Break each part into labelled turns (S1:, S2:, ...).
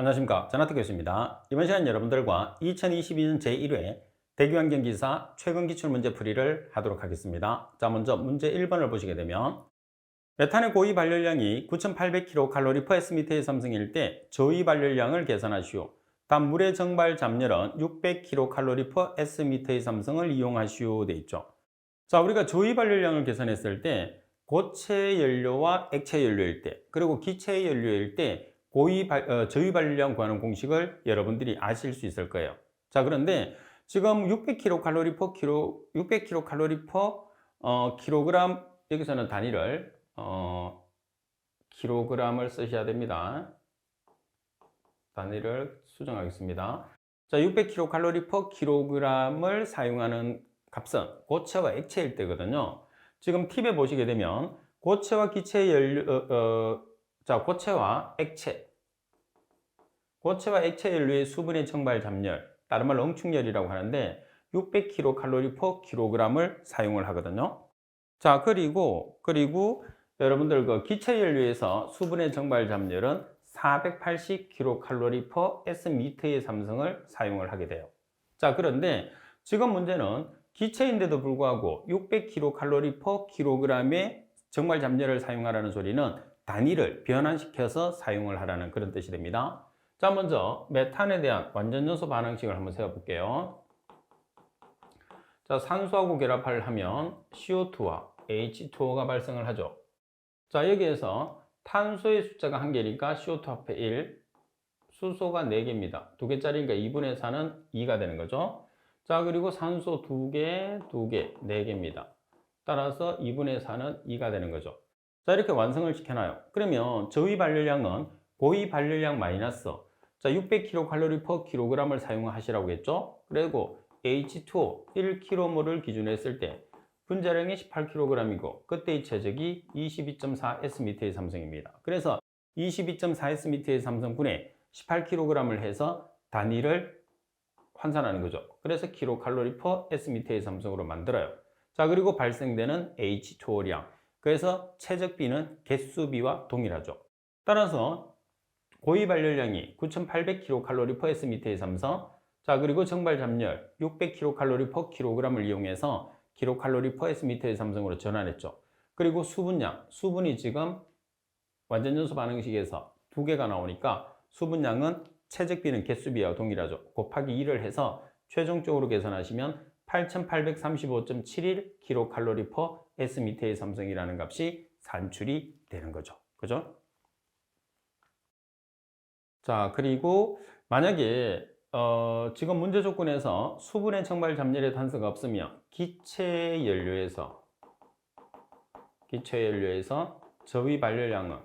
S1: 안녕하십니까. 전하트 교수입니다. 이번 시간 여러분들과 2022년 제1회 대교환경기사 최근 기출문제 풀이를 하도록 하겠습니다. 자, 먼저 문제 1번을 보시게 되면 메탄의 고위 발열량이 9,800kcal/sm의 삼성일 때 저위 발열량을 계산하시오. 단 물의 정발 잠열은 600kcal/sm의 삼성을 이용하시오 돼 있죠. 자, 우리가 저위 발열량을 계산했을 때 고체 연료와 액체 연료일 때, 그리고 기체 연료일 때 저위 발열량 구하는 공식을 여러분들이 아실 수 있을 거예요. 자, 그런데 지금 600kcal kg, 여기서는 단위를 킬로그램을 쓰셔야 됩니다. 단위를 수정하겠습니다. 자, 600kcal kg을 사용하는 값은 고체와 액체일 때거든요. 지금 팁에 보시게 되면 고체와 기체 연료, 고체와 액체 연료의 수분의 정발 잠열, 다른 말로 응축열이라고 하는데 600kcal/kg을 사용을 하거든요. 자, 그리고 여러분들 그 기체 연료에서 수분의 정발 잠열은 480kcal/s의 삼성을 사용을 하게 돼요. 자, 그런데 지금 문제는 기체인데도 불구하고 600kcal/kg의 정발 잠열을 사용하라는 소리는 단위를 변환시켜서 사용을 하라는 그런 뜻이 됩니다. 자, 먼저 메탄에 대한 완전연소 반응식을 한번 세워볼게요. 자, 산소하고 결합을 하면 CO2와 H2O가 발생을 하죠. 자, 여기에서 탄소의 숫자가 1개니까 CO2 합해 1, 수소가 4개입니다. 2개짜리니까 2분의 4는 2가 되는 거죠. 자, 그리고 산소 2개, 4개입니다. 따라서 2분의 4는 2가 되는 거죠. 자, 이렇게 완성을 시켜놔요. 그러면 저위 발열량은 고위 발열량 마이너스 600kcal/kg을 사용하시라고 했죠. 그리고 H2O 1kmol을 기준으로 했을 때 분자량이 18kg이고 그때의 최적이 22.4sm의 삼성입니다. 그래서 22.4sm의 삼성분에 18kg을 해서 단위를 환산하는 거죠. 그래서 kcal/sm의 삼성으로 만들어요. 자, 그리고 발생되는 H2O량, 그래서 최적비는 개수비와 동일하죠. 따라서 고위 발열량이 9,800kcal/sm의 삼성, 자, 그리고 정발 잠열 600kcal/kg을 이용해서 kcal/sm의 삼성으로 전환했죠. 그리고 수분량, 수분이 지금 완전연소 반응식에서 2개가 나오니까 수분량은 최적비는 개수비와 동일하죠. 곱하기 2를 해서 최종적으로 계산하시면 8,835.71 kcal/sm의 삼성이라는 값이 산출이 되는 거죠. 그죠? 자, 그리고 만약에 지금 문제 조건에서 수분의 정발 잠열의 단서가 없으면 기체 연료에서 저위 발열량은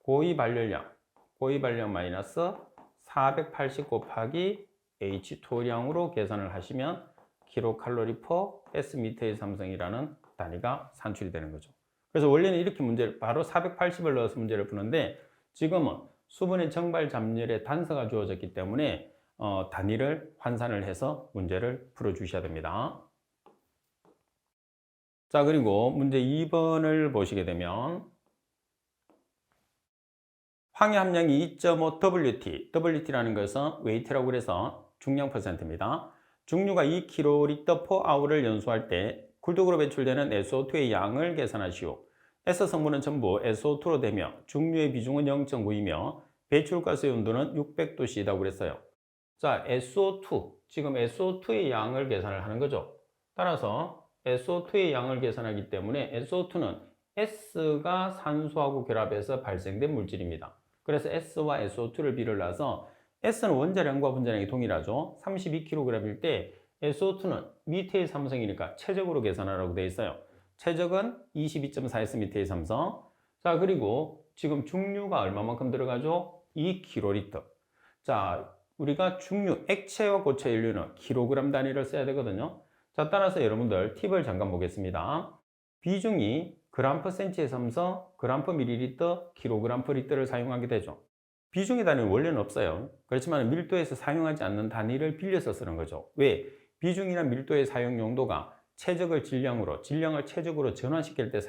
S1: 고위 발열량 마이너스 480 곱하기 H2량으로 계산을 하시면 kcal/sm의 삼성이라는 단위가 산출이 되는 거죠. 그래서 원래는 이렇게 문제를 바로 480을 넣어서 문제를 푸는데 지금은 수분의 정발 잠열의 단서가 주어졌기 때문에 단위를 환산을 해서 문제를 풀어 주셔야 됩니다. 자, 그리고 문제 2번을 보시게 되면 황해 함량이 2.5 WT라는 것은 웨이트라고 그래서 중량 퍼센트입니다. 중류가 2kl/h를 연소할 때 굴뚝으로 배출되는 SO2의 양을 계산하시오. S 성분은 전부 SO2로 되며 중류의 비중은 0.9이며 배출가스의 온도는 600도씨이다고 그랬어요. 자, SO2, 지금 SO2의 양을 계산을 하는 거죠. 따라서 SO2의 양을 계산하기 때문에 SO2는 S가 산소하고 결합해서 발생된 물질입니다. 그래서 S와 SO2를 비를 놔서 S는 원자량과 분자량이 동일하죠. 32kg일 때 SO2는 밑의 삼성이니까 최적으로 계산하라고 되어 있어요. 최적은 22.4sm의 삼성. 자, 그리고 지금 중류가 얼마만큼 들어가죠? 2kl. 자, 우리가 중류, 액체와 고체 연료는 kg 단위를 써야 되거든요. 자, 따라서 여러분들 팁을 잠깐 보겠습니다. 비중이 g/cm의 삼성, g/ml, kg/L를 사용하게 되죠. 비중의 단위는 원래는 없어요. 그렇지만 밀도에서 사용하지 않는 단위를 빌려서 쓰는 거죠. 왜? 비중이나 밀도의 사용 용도가 최적을 질량으로, 질량을 최적으로 전환시킬 때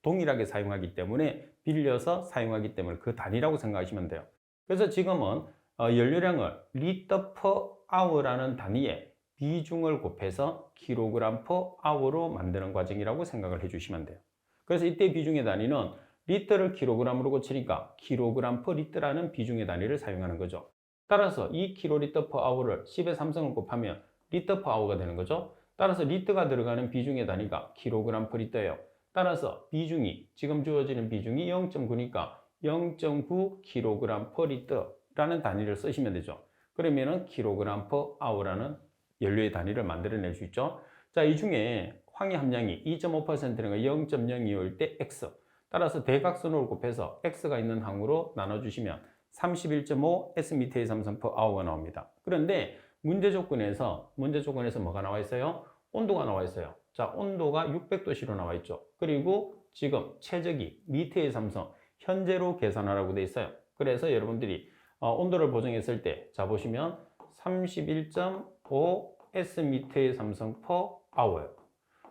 S1: 동일하게 사용하기 때문에 빌려서 사용하기 때문에 그 단위라고 생각하시면 돼요. 그래서 지금은 연료량을 리터 퍼 아워라는 단위에 비중을 곱해서 킬로그램 퍼 아워로 만드는 과정이라고 생각을 해주시면 돼요. 그래서 이때 비중의 단위는 리터를 킬로그램으로 고치니까 킬로그램 퍼 리터라는 비중의 단위를 사용하는 거죠. 따라서 2kl per hour를 10의 3승을 곱하면 리터 per hour가 되는 거죠. 따라서 리터가 들어가는 비중의 단위가 킬로그램 per 리터예요. 따라서 비중이 지금 주어지는 비중이 0.9니까 0.9kg per 리터라는 단위를 쓰시면 되죠. 그러면은 킬로그램 per hour라는 연료의 단위를 만들어낼 수 있죠. 자, 이 중에 황의 함량이 2.5%는 0.025일 때 X. 따라서 대각선으로 곱해서 X가 있는 항으로 나눠주시면 31.5 S미터의 삼성 per hour가 나옵니다. 그런데 문제 조건에서 뭐가 나와 있어요? 온도가 나와 있어요. 자, 온도가 600도씨로 나와 있죠. 그리고 지금 최적이 미터의 삼성 현재로 계산하라고 돼 있어요. 그래서 여러분들이 온도를 보정했을 때, 자, 보시면 31.5 S미터의 삼성 per hour.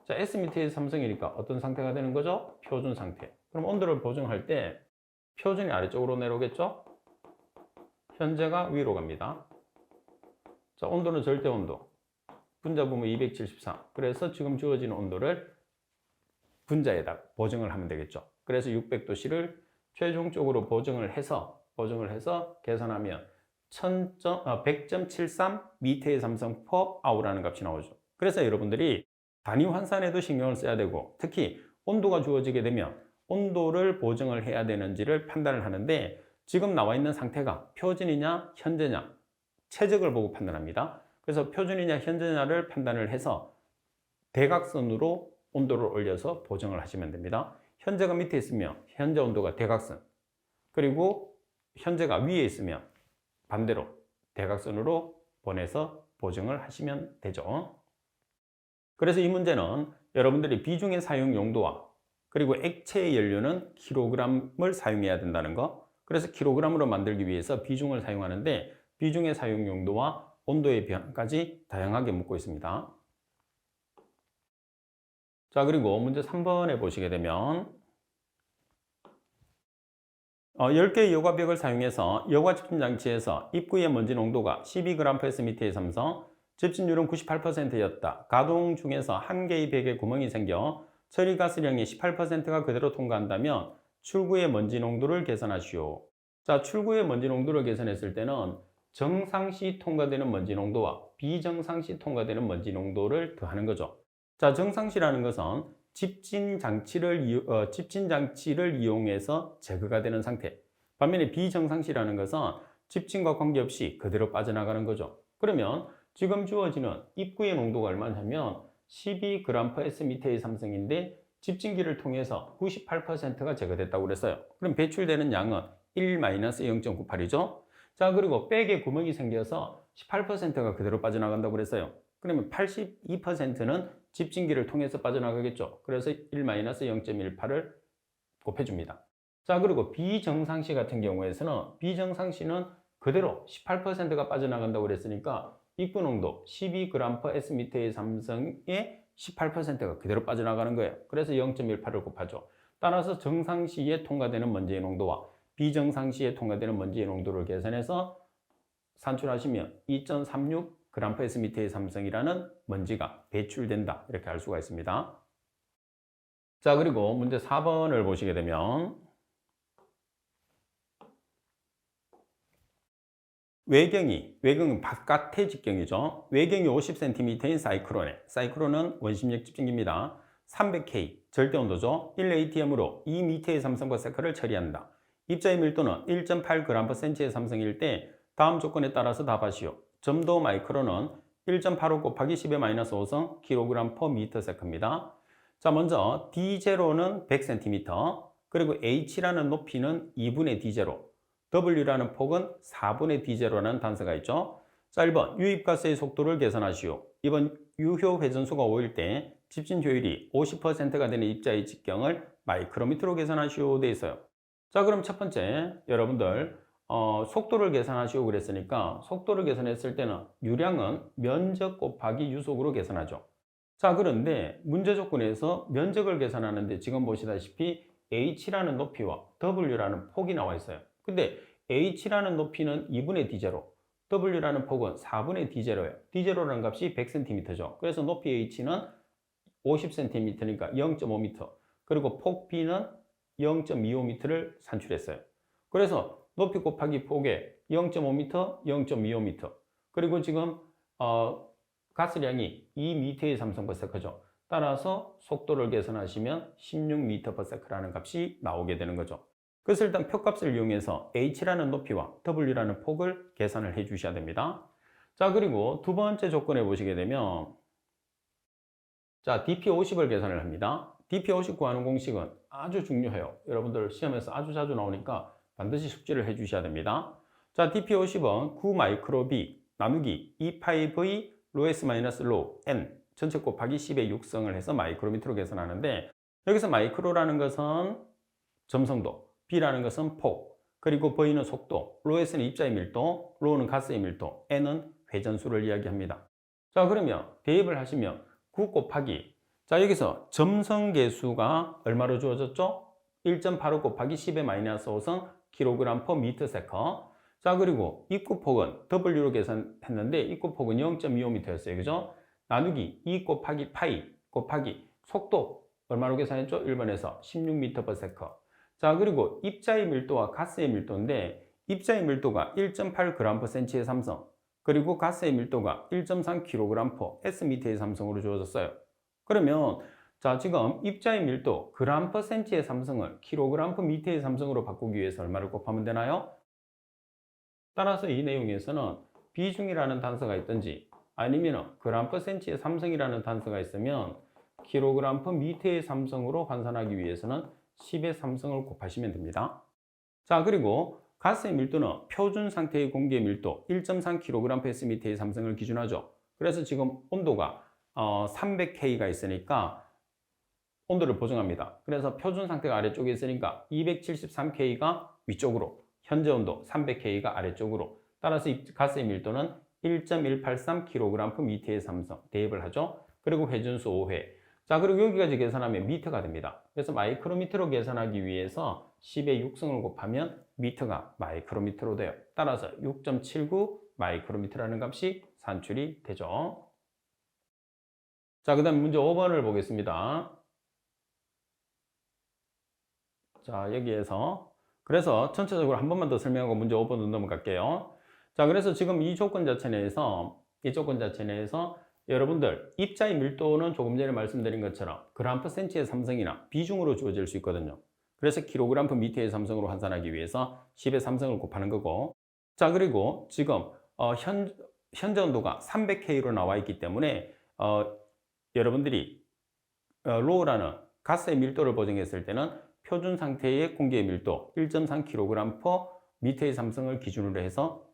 S1: 자, S미터의 삼성이니까 어떤 상태가 되는 거죠? 표준 상태. 그럼 온도를 보정할 때 표준이 아래쪽으로 내려오겠죠? 현재가 위로 갑니다. 자, 온도는 절대 온도. 분자 보면 274. 그래서 지금 주어지는 온도를 분자에다 보정을 하면 되겠죠. 그래서 600도씨를 최종적으로 보정을 해서 계산하면 100.73 미터의 삼성 per hour라는 값이 나오죠. 그래서 여러분들이 단위 환산에도 신경을 써야 되고, 특히 온도가 주어지게 되면 온도를 보정을 해야 되는지를 판단을 하는데, 지금 나와 있는 상태가 표준이냐 현재냐 최적을 보고 판단합니다. 그래서 표준이냐 현재냐를 판단을 해서 대각선으로 온도를 올려서 보정을 하시면 됩니다. 현재가 밑에 있으면 현재 온도가 대각선, 그리고 현재가 위에 있으면 반대로 대각선으로 보내서 보정을 하시면 되죠. 그래서 이 문제는 여러분들이 비중의 사용 용도와 그리고 액체의 연료는 킬로그램을 사용해야 된다는 거, 그래서 킬로그램으로 만들기 위해서 비중을 사용하는데 비중의 사용 용도와 온도의 변화까지 다양하게 묻고 있습니다. 자, 그리고 문제 3번에 보시게 되면 10개의 여과벽을 사용해서 여과 집진 장치에서 입구의 먼지 농도가 12g/s의 삼성, 집진율은 98%였다. 가동 중에서 한 개의 벽에 구멍이 생겨 처리가스량의 18%가 그대로 통과한다면 출구의 먼지 농도를 계산하시오. 자, 출구의 먼지 농도를 계산했을 때는 정상시 통과되는 먼지 농도와 비정상시 통과되는 먼지 농도를 더하는 거죠. 자, 정상시라는 것은 집진 장치를 이용해서 제거가 되는 상태. 반면에 비정상시라는 것은 집진과 관계없이 그대로 빠져나가는 거죠. 그러면 지금 주어지는 입구의 농도가 얼마냐면 12g/s의 삼성인데 집진기를 통해서 98%가 제거됐다고 그랬어요. 그럼 배출되는 양은 1-0.98이죠. 자, 그리고 백에 구멍이 생겨서 18%가 그대로 빠져나간다고 그랬어요. 그러면 82%는 집진기를 통해서 빠져나가겠죠. 그래서 1-0.18을 곱해줍니다. 자, 그리고 비정상시 같은 경우에서는 비정상시는 그대로 18%가 빠져나간다고 그랬으니까 입구 농도 12g/s의 삼성의 18%가 그대로 빠져나가는 거예요. 그래서 0.18을 곱하죠. 따라서 정상시에 통과되는 먼지의 농도와 비정상시에 통과되는 먼지의 농도를 계산해서 산출하시면 2.36g/s의 삼성이라는 먼지가 배출된다, 이렇게 알 수가 있습니다. 자, 그리고 문제 4번을 보시게 되면 외경은 바깥의 직경이죠. 외경이 50cm인 사이클론은 원심력 집진기입니다. 300K 절대온도죠. 1atm으로 2m의 삼성과 세크를 처리한다. 입자의 밀도는 1.8g/cm의 삼성일 때 다음 조건에 따라서 답하시오. 점도 마이크론은 1.85 곱하기 10의 -5성 kg/ms입니다. 자, 먼저 D0는 100cm, 그리고 H라는 높이는 2분의 D0, W라는 폭은 4분의 D0라는 단서가 있죠. 자, 1번 유입가스의 속도를 계산하시오. 2번 유효 회전수가 5일 때 집진 효율이 50%가 되는 입자의 직경을 마이크로미터로 계산하시오 돼 있어요. 자, 그럼 첫 번째 여러분들 속도를 계산하시오 그랬으니까 속도를 계산했을 때는 유량은 면적 곱하기 유속으로 계산하죠. 자, 그런데 문제 조건에서 면적을 계산하는데 지금 보시다시피 H라는 높이와 W라는 폭이 나와 있어요. 근데 H라는 높이는 2분의 D0, W라는 폭은 4분의 D0예요. D0라는 값이 100cm죠. 그래서 높이 H는 50cm니까 0.5m, 그리고 폭 B는 0.25m를 산출했어요. 그래서 높이 곱하기 폭에 0.5m, 0.25m, 그리고 지금 가스량이 2m의 3성버세커죠. 따라서 속도를 계산하시면 16m/s라는 값이 나오게 되는 거죠. 그래서 일단 표값을 이용해서 H라는 높이와 W라는 폭을 계산을 해 주셔야 됩니다. 자, 그리고 두 번째 조건에 보시게 되면 자, DP50을 계산을 합니다. DP50 구하는 공식은 아주 중요해요. 여러분들 시험에서 아주 자주 나오니까 반드시 숙지를 해 주셔야 됩니다. 자, DP50은 9마이크로 나누기 2파이 로S-로 N 전체 곱하기 10의 6성을 해서 마이크로미터로 계산하는데, 여기서 마이크로라는 것은 점성도, B라는 것은 폭, 그리고 V는 속도, 로S는 입자의 밀도, 로는 가스의 밀도, N은 회전수를 이야기합니다. 자, 그러면 대입을 하시면 9 곱하기, 자, 여기서 점성계수가 얼마로 주어졌죠? 1.85 곱하기 10의 마이너스 5성 kg/m/s. 자, 그리고 입구폭은 W로 계산했는데 입구폭은 0.25m였어요. 그죠? 나누기 2 곱하기 파이 곱하기 속도 얼마로 계산했죠? 1번에서 16m/s. 자, 그리고 입자의 밀도와 가스의 밀도인데 입자의 밀도가 1.8g/cm의 삼성, 그리고 가스의 밀도가 1.3kg/sm의 삼성으로 주어졌어요. 그러면 자, 지금 입자의 밀도 g/cm의 삼성을 kg/m의 삼성으로 바꾸기 위해서 얼마를 곱하면 되나요? 따라서 이 내용에서는 비중이라는 단서가 있든지 아니면 g/cm의 삼성이라는 단서가 있으면 kg/m의 삼성으로 환산하기 위해서는 10의 삼성을 곱하시면 됩니다. 자, 그리고 가스의 밀도는 표준 상태의 공기의 밀도 1.3kg/sm의 삼성을 기준하죠. 그래서 지금 온도가 300K가 있으니까 온도를 보정합니다. 그래서 표준 상태가 아래쪽에 있으니까 273K가 위쪽으로, 현재 온도 300K가 아래쪽으로, 따라서 가스의 밀도는 1.183kg/m의 삼성 대입을 하죠. 그리고 회전수 5회. 자, 그리고 여기까지 계산하면 미터가 됩니다. 그래서 마이크로미터로 계산하기 위해서 10의 6성을 곱하면 미터가 마이크로미터로 돼요. 따라서 6.79 마이크로미터라는 값이 산출이 되죠. 자, 그 다음 문제 5번을 보겠습니다. 자, 여기에서 그래서 전체적으로 한 번만 더 설명하고 문제 5번으로 넘어갈게요. 자, 그래서 지금 이 조건 자체 내에서 여러분들 입자의 밀도는 조금 전에 말씀드린 것처럼 g/cm의 삼성이나 비중으로 주어질 수 있거든요. 그래서 kg/m의 삼성으로 환산하기 위해서 10의 삼성을 곱하는 거고, 자, 그리고 지금 현재 온도가 300K로 나와 있기 때문에 여러분들이 로우라는 가스의 밀도를 보정했을 때는 표준 상태의 공기의 밀도 1.3kg/m의 삼성을 기준으로 해서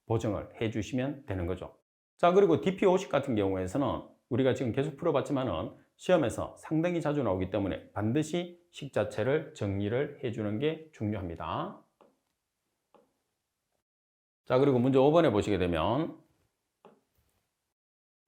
S1: 보정을 해 주시면 되는 거죠. 자, 그리고 DP50 같은 경우에서는 우리가 지금 계속 풀어봤지만은 시험에서 상당히 자주 나오기 때문에 반드시 식 자체를 정리를 해주는 게 중요합니다. 자, 그리고 문제 5번에 보시게 되면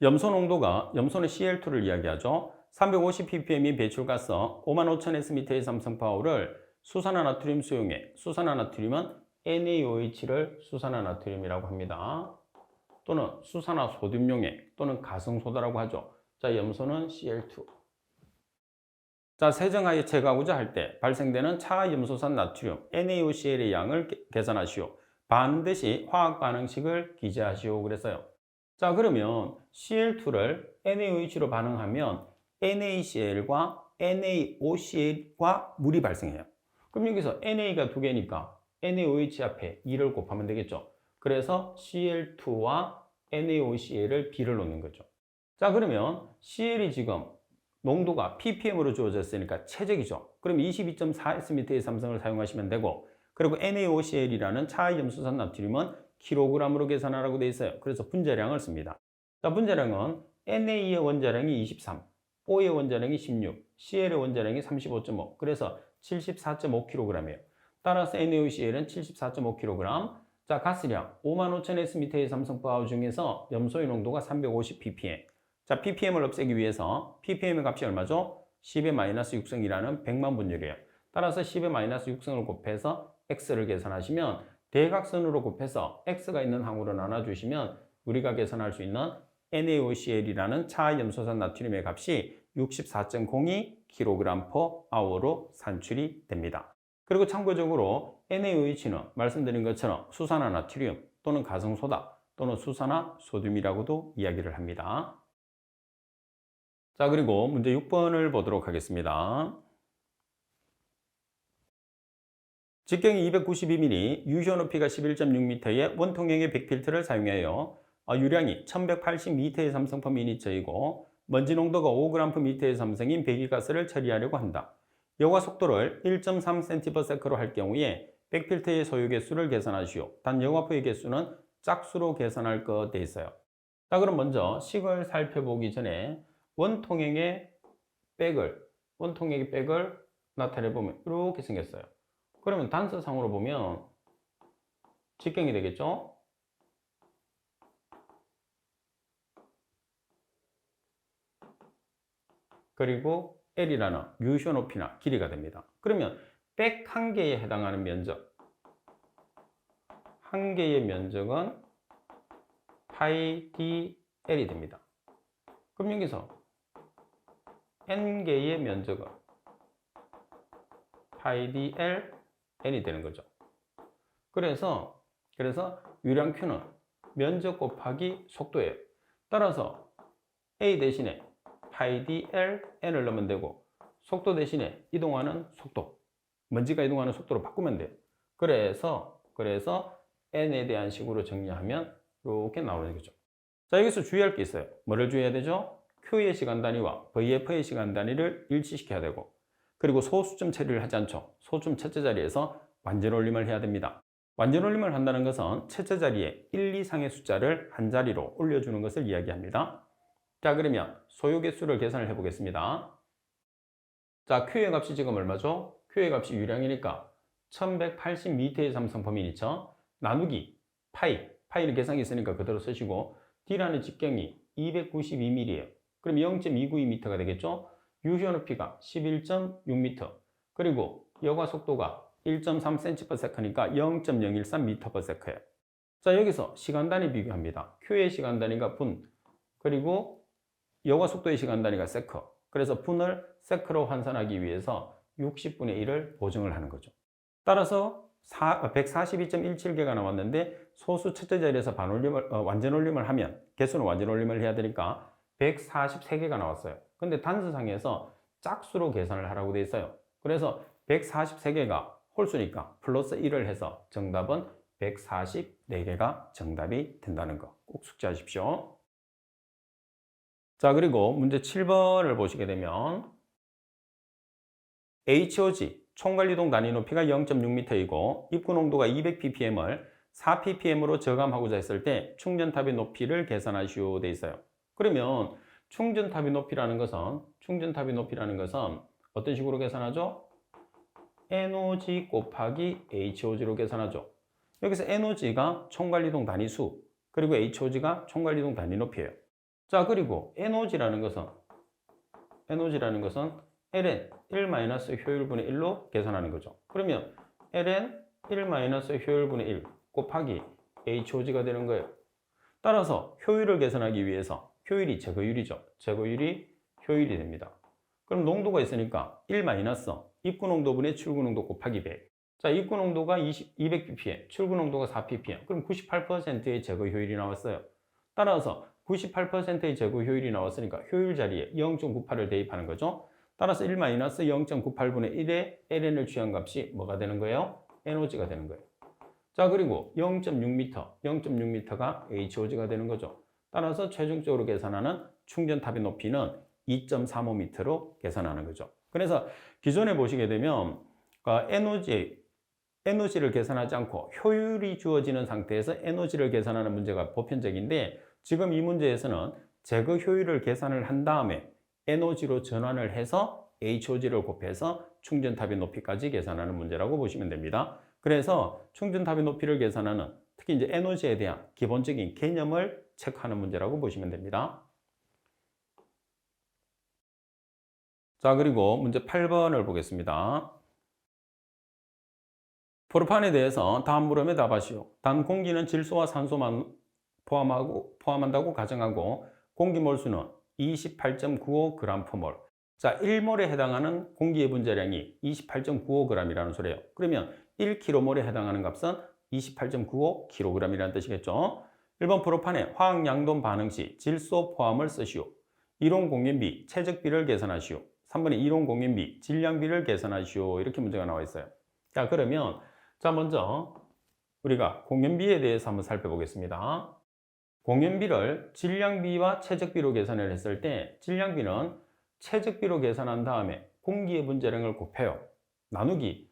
S1: 염소 농도가, 염소는 CL2를 이야기하죠. 350ppm인 배출가스 55,000S의 삼성파워를 수산화나트륨 수용해, 수산화나트륨은 NaOH를 수산화나트륨이라고 합니다. 또는 수산화소듐용해 또는 가성소다라고 하죠. 자, 염소는 CL2. 자, 세정하여 제거하고자 할 때 발생되는 차염소산 나트륨 NaOCl의 양을 계산하시오. 반드시 화학 반응식을 기재하시오 그랬어요. 자, 그러면 CL2를 NaOH로 반응하면 NaCl과 NaOCl과 물이 발생해요. 그럼 여기서 NA가 두 개니까 NaOH 앞에 2를 곱하면 되겠죠. 그래서 CL2와 NaOCl을 B를 놓는 거죠. 자, 그러면 CL이 지금 농도가 ppm으로 주어졌으니까 최적이죠. 그럼 22.4S의 삼성을 사용하시면 되고, 그리고 NaOCl이라는 차염수산 나트륨은 kg으로 계산하라고 되어 있어요. 그래서 분자량을 씁니다. 자, 분자량은 NA의 원자량이 23, O의 원자량이 16, CL의 원자량이 35.5, 그래서 74.5kg이에요. 따라서 NaOCl은 74.5kg. 자, 가스량 55,000S의 삼성파워 중에서 염소의 농도가 350ppm. 자, ppm을 없애기 위해서 ppm의 값이 얼마죠? 10의 마이너스 6성이라는 100만 분율이에요. 따라서 10의 마이너스 6성을 곱해서 x를 계산하시면 대각선으로 곱해서 x가 있는 항으로 나눠주시면 우리가 계산할 수 있는 NaOCl이라는 차염소산 나트륨의 값이 64.02kg/h로 산출이 됩니다. 그리고 참고적으로 NaOH는 말씀드린 것처럼 수산화나트륨 또는 가성소다 또는 수산화소듐이라고도 이야기를 합니다. 자, 그리고 문제 6번을 보도록 하겠습니다. 직경이 292mm, 유효 높이가 11.6m의 원통형의 백필터를 사용하여 유량이 1180m의 삼성/m이고 먼지 농도가 5g/m의 삼성인 배기가스를 처리하려고 한다. 여과 속도를 1.3cm/s로 할 경우에 백필터의 소요 개수를 계산하시오. 단 여과포의 개수는 짝수로 계산할 것 돼 있어요. 자, 그럼 먼저 식을 살펴보기 전에 원통형의 백을 나타내 보면 이렇게 생겼어요. 그러면 단서상으로 보면 직경이 되겠죠? 그리고 L이라는 유효 높이나 길이가 됩니다. 그러면 백 한 개에 해당하는 면적, 한 개의 면적은 파이 dL이 됩니다. 그럼 여기서 N개의 면적은 파이 dL N이 되는 거죠. 그래서 유량 Q는 면적 곱하기 속도예요. 따라서 A 대신에 파이 dL N을 넣으면 되고 속도 대신에 이동하는 속도, 먼지가 이동하는 속도로 바꾸면 돼요. 그래서 N에 대한 식으로 정리하면 이렇게 나오는 거죠. 자, 여기서 주의할 게 있어요. 뭐를 주의해야 되죠? Q의 시간 단위와 VF의 시간 단위를 일치시켜야 되고, 그리고 소수점 처리를 하지 않죠. 소수점 첫째 자리에서 완전 올림을 해야 됩니다. 완전 올림을 한다는 것은 첫째 자리에 1 이상의 숫자를 한 자리로 올려주는 것을 이야기합니다. 자, 그러면 소요 개수를 계산을 해 보겠습니다. 자, Q의 값이 지금 얼마죠? Q의 값이 유량이니까 1180m의 삼성포미니처 나누기 파이는 계산기 있으니까 그대로 쓰시고 D라는 직경이 292mm예요. 그럼 0.292m가 되겠죠? 유효 높이가 11.6m 그리고 여과 속도가 1.3cm/s니까 0.013m/s예요. 자, 여기서 시간 단위 비교합니다. Q의 시간 단위가 분, 그리고 여과 속도의 시간 단위가 세크. 그래서 분을 세크로 환산하기 위해서 60분의 1을 보정을 하는 거죠. 따라서 142.17개가 나왔는데 소수 첫째 자리에서 완전 올림을 하면 개수는 완전 올림을 해야 되니까 143개가 나왔어요. 근데 단서상에서 짝수로 계산을 하라고 돼 있어요. 그래서 143개가 홀수니까 플러스 1을 해서 정답은 144개가 정답이 된다는 거 꼭 숙지하십시오. 자, 그리고 문제 7번을 보시게 되면 HOG 총관리동 단위 높이가 0.6m이고 입구 농도가 200ppm을 4ppm으로 저감하고자 했을 때 충전탑의 높이를 계산하시오 돼 있어요. 그러면 충전탑의 높이라는 것은 어떤 식으로 계산하죠? NOG 곱하기 HOG로 계산하죠. 여기서 NOG가 총관리동 단위수, 그리고 HOG가 총관리동 단위 높이예요. 자, 그리고 NOG라는 것은 ln 1-효율분의 1로 계산하는 거죠. 그러면 ln 1-효율분의 1 곱하기 HOG가 되는 거예요. 따라서 효율을 계산하기 위해서 효율이 제거율이죠. 제거율이 효율이 됩니다. 그럼 농도가 있으니까 1- 입구 농도분의 출구 농도 곱하기 100. 자, 입구 농도가 200ppm, 출구 농도가 4ppm. 그럼 98%의 제거 효율이 나왔어요. 따라서 98%의 제거 효율이 나왔으니까 효율 자리에 0.98을 대입하는 거죠. 따라서 1- 0.98분의 1의 ln을 취한 값이 뭐가 되는 거예요? NOG가 되는 거예요. 자, 그리고 0.6m가 HOG가 되는 거죠. 따라서 최종적으로 계산하는 충전탑의 높이는 2.35m로 계산하는 거죠. 그래서 기존에 보시게 되면 NOG를 계산하지 않고 효율이 주어지는 상태에서 NOG를 계산하는 문제가 보편적인데 지금 이 문제에서는 제거 효율을 계산을 한 다음에 NOG로 전환을 해서 HOG를 곱해서 충전탑의 높이까지 계산하는 문제라고 보시면 됩니다. 그래서 충전탑의 높이를 계산하는 특히 이제 NOG에 대한 기본적인 개념을 체크하는 문제라고 보시면 됩니다. 자, 그리고 문제 8번을 보겠습니다. 프로판에 대해서 다음 물음에 답하시오. 단 공기는 질소와 산소만 포함한다고 가정하고 공기 몰수는 28.95g/몰. 자, 1몰에 해당하는 공기의 분자량이 28.95g이라는 소리예요. 그러면 1km몰에 해당하는 값은 28.95kg이라는 뜻이겠죠. 1번 프로판에 화학 양동 반응 시 질소 포함을 쓰시오. 이론 공연비, 최적비를 계산하시오. 3번에 이론 공연비, 질량비를 계산하시오. 이렇게 문제가 나와 있어요. 자, 그러면 자, 먼저 우리가 공연비에 대해서 한번 살펴보겠습니다. 공연비를 질량비와 최적비로 계산을 했을 때 질량비는 최적비로 계산한 다음에 공기의 분자량을 곱해요. 나누기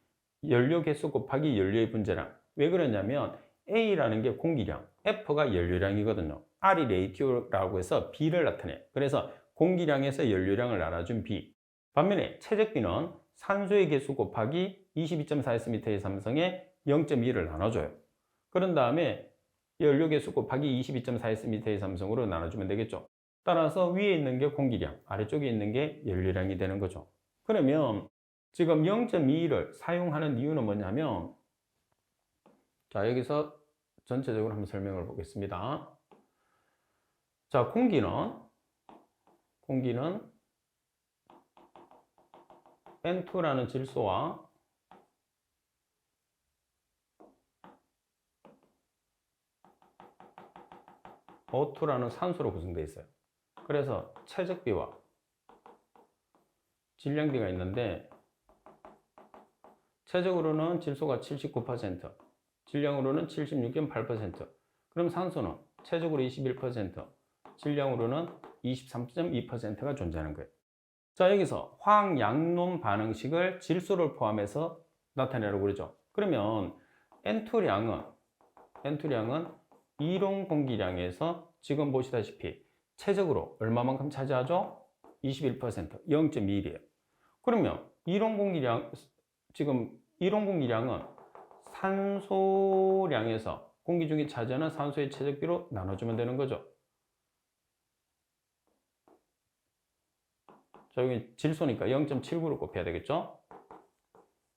S1: 연료 개수 곱하기 연료의 분자량. 왜 그러냐면 A라는 게 공기량, F가 연료량이거든요. R이 레이티오라고 해서 B를 나타내. 그래서 공기량에서 연료량을 나눠준 B. 반면에 최적비는 산소의 개수 곱하기 22.4S의 삼성에 0.2를 나눠줘요. 그런 다음에 연료 개수 곱하기 22.4S의 삼성으로 나눠주면 되겠죠. 따라서 위에 있는 게 공기량, 아래쪽에 있는 게 연료량이 되는 거죠. 그러면 지금 0.2를 사용하는 이유는 뭐냐면, 자, 여기서 전체적으로 한번 설명을 보겠습니다. 자, 공기는 N2라는 질소와 O2라는 산소로 구성되어 있어요. 그래서 최적비와 질량비가 있는데, 최적으로는 질소가 79%, 질량으로는 76.8%, 그럼 산소는 최적으로 21%, 질량으로는 23.2%가 존재하는 거예요. 자, 여기서 화학 양론 반응식을 질소를 포함해서 나타내라고 그러죠. 그러면 N2량은 이론 공기량에서 지금 보시다시피 최적으로 얼마만큼 차지하죠? 21%, 0.21이에요. 그러면 이론 공기량은 산소량에서 공기 중에 차지하는 산소의 최적비로 나눠주면 되는 거죠. 자, 여기 질소니까 0.79를 곱해야 되겠죠?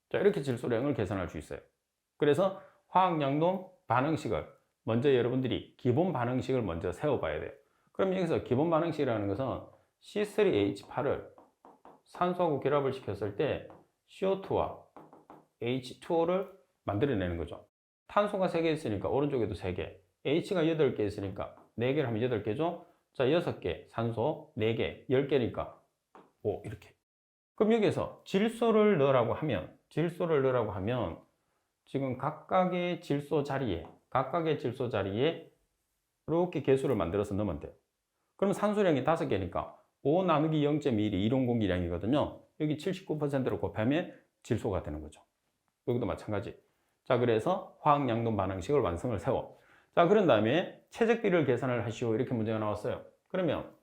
S1: 자, 이렇게 질소량을 계산할 수 있어요. 그래서 화학양동 반응식을 먼저 여러분들이 기본 반응식을 먼저 세워봐야 돼요. 그럼 여기서 기본 반응식이라는 것은 C3H8을 산소하고 결합을 시켰을 때 CO2와 H2O를 만들어내는 거죠. 탄소가 3개 있으니까 오른쪽에도 3개, H가 8개 있으니까 4개를 하면 8개죠. 자, 6개 산소, 4개, 10개니까 5 이렇게. 그럼 여기서 질소를 넣으라고 하면 지금 각각의 질소 자리에 이렇게 개수를 만들어서 넣으면 돼요. 그럼 산소량이 5개니까 5 나누기 0.1이 이론 공기량이거든요. 여기 79%로 곱하면 질소가 되는 거죠. 여기도 마찬가지. 자, 그래서 화학 양동 반응식을 완성을 세워. 자, 그런 다음에 최적비를 계산을 하시오. 이렇게 문제가 나왔어요. 그러면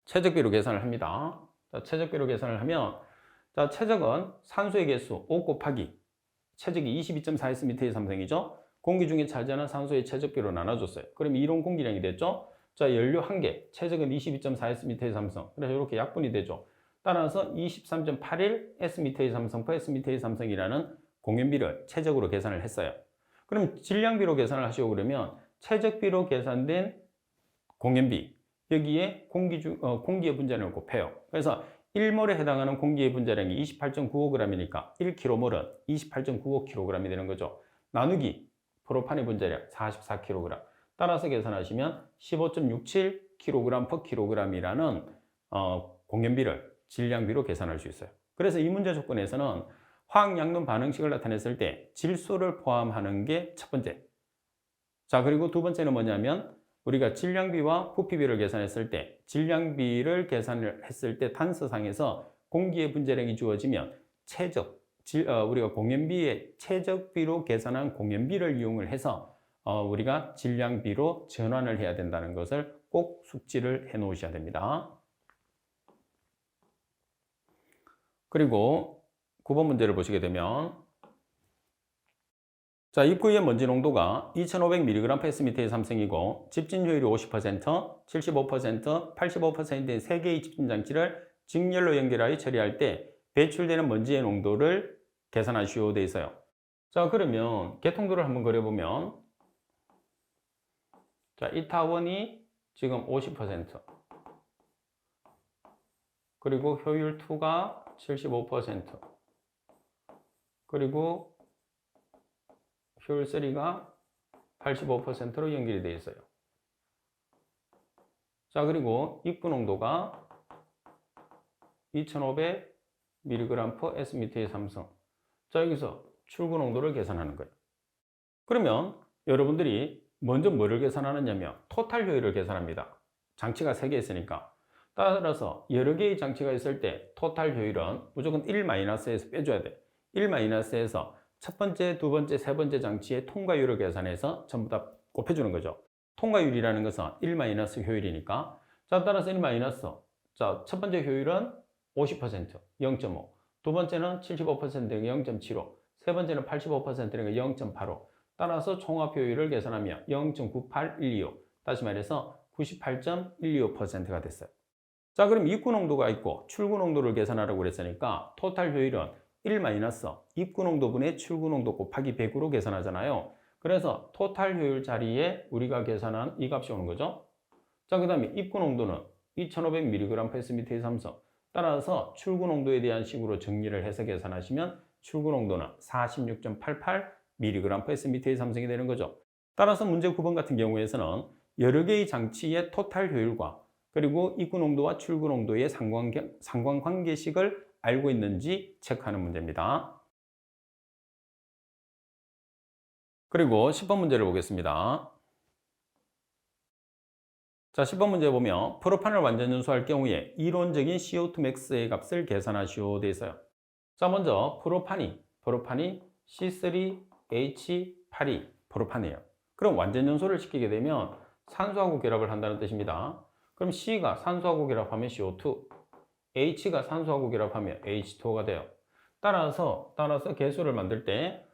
S1: 최적비로 계산을 합니다. 자, 최적비로 계산을 하면, 자, 최적은 산소의 개수 5 곱하기 최적이 22.4S의 삼성이죠. 공기 중에 차지하는 산소의 최적비로 나눠줬어요. 그럼 이론 공기량이 됐죠. 자, 연료 1개, 최적은 22.4S의 삼성. 그래서 이렇게 약분이 되죠. 따라서 23.81S의 삼성 per S의 삼성이라는 공연비를 최적으로 계산을 했어요. 그럼 질량비로 계산을 하시고 그러면 최적비로 계산된 공연비, 여기에 공기의 분자량을 곱해요. 그래서 1몰에 해당하는 공기의 분자량이 28.95g이니까 1km몰은 28.95kg이 되는 거죠. 나누기 프로판의 분자량 44kg. 따라서 계산하시면 15.67kg/kg이라는 공연비를 질량비로 계산할 수 있어요. 그래서 이 문제 조건에서는 화학 양론 반응식을 나타냈을 때 질소를 포함하는 게 첫 번째. 자, 그리고 두 번째는 뭐냐면 우리가 질량비와 부피비를 계산했을 때 질량비를 계산을 했을 때 단서상에서 공기의 분자량이 주어지면 우리가 공연비의 최적비로 계산한 공연비를 이용을 해서 우리가 질량비로 전환을 해야 된다는 것을 꼭 숙지를 해 놓으셔야 됩니다. 그리고 9번 문제를 보시게 되면, 자, 입구의 먼지 농도가 2500mg/S의 삼성이고 집진 효율이 50%, 75%, 85%인 3개의 집진 장치를 직렬로 연결하여 처리할 때 배출되는 먼지의 농도를 계산하시오 되어 있어요. 자, 그러면 개통도를 한번 그려보면, 자, 이타원이 지금 50%, 그리고 효율 2가 75%, 그리고 효율 3가 85%로 연결이 되어 있어요. 자, 그리고 입구 농도가 2500mg/sm의 삼성. 자, 여기서 출구 농도를 계산하는 거예요. 그러면 여러분들이 먼저 뭐를 계산하느냐면 토탈 효율을 계산합니다. 장치가 3개 있으니까. 따라서 여러 개의 장치가 있을 때 토탈 효율은 무조건 1-에서 빼줘야 돼. 1-에서 첫 번째, 두 번째, 세 번째 장치의 통과율을 계산해서 전부 다 곱해주는 거죠. 통과율이라는 것은 1- 효율이니까. 자, 따라서 1-, 자, 첫 번째 효율은 50%, 0.5. 두 번째는 75%는 0.75. 세 번째는 85%는 0.85. 따라서 총합 효율을 계산하면 0.98125. 다시 말해서 98.125%가 됐어요. 자, 그럼 입구 농도가 있고 출구 농도를 계산하라고 그랬으니까 토탈 효율은 1- 입구 농도분의 출구 농도 곱하기 100으로 계산하잖아요. 그래서 토탈 효율 자리에 우리가 계산한 이 값이 오는 거죠. 자, 그 다음에 입구 농도는 2500mg/s의 삼성. 따라서 출구 농도에 대한 식으로 정리를 해서 계산하시면 출구 농도는 46.88mg/s의 삼성이 되는 거죠. 따라서 문제 9번 같은 경우에서는 여러 개의 장치의 토탈 효율과 그리고 입구 농도와 출구 농도의 상관관계식을 알고 있는지 체크하는 문제입니다. 그리고 10번 문제를 보겠습니다. 자, 10번 문제 보면 프로판을 완전 연소할 경우에 이론적인 CO2 max의 값을 계산하시오 돼 있어요. 자, 먼저 프로판이 C3H8이 프로판이에요. 그럼 완전 연소를 시키게 되면 산소하고 결합을 한다는 뜻입니다. 그럼 C가 산소하고 결합하면 CO2, H가 산소하고 결합하면 H2O가 돼요. 따라서 개수를 만들 때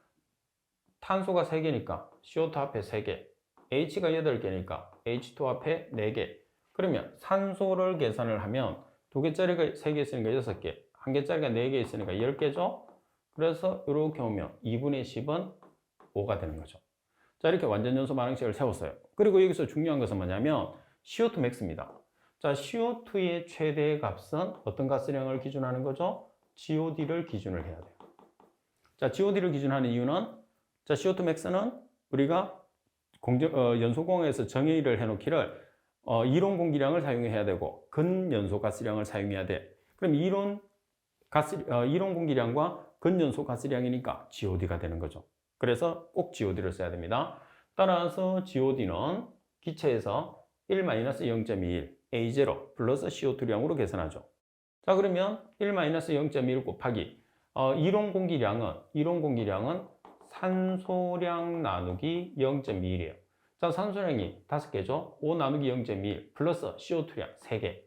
S1: 탄소가 3개니까 CO2 앞에 3개, H가 8개니까 H2 앞에 4개. 그러면 산소를 계산을 하면 2개짜리가 3개 있으니까 6개, 1개짜리가 4개 있으니까 10개죠? 그래서 이렇게 오면 2분의 10은 5가 되는 거죠. 자, 이렇게 완전 연소 반응식을 세웠어요. 그리고 여기서 중요한 것은 뭐냐면 CO2 max입니다. 자, CO2의 최대 값은 어떤 가스량을 기준하는 거죠? GOD를 기준을 해야 돼요. 자, GOD를 기준하는 이유는 자, CO2 max는 우리가 연소공학에서 정의를 해놓기를 이론 공기량을 사용해야 되고 근연소 가스량을 사용해야 돼. 그럼 이론 공기량과 근연소 가스량이니까 GOD가 되는 거죠. 그래서 꼭 GOD를 써야 됩니다. 따라서 GOD는 기체에서 1-0.21 A0 플러스 CO2량으로 계산하죠. 자, 그러면 1-0.21 곱하기 이론 공기량은 산소량 나누기 0.21이에요. 자, 산소량이 5개죠. 5 나누기 0.21 플러스 CO2량 3개.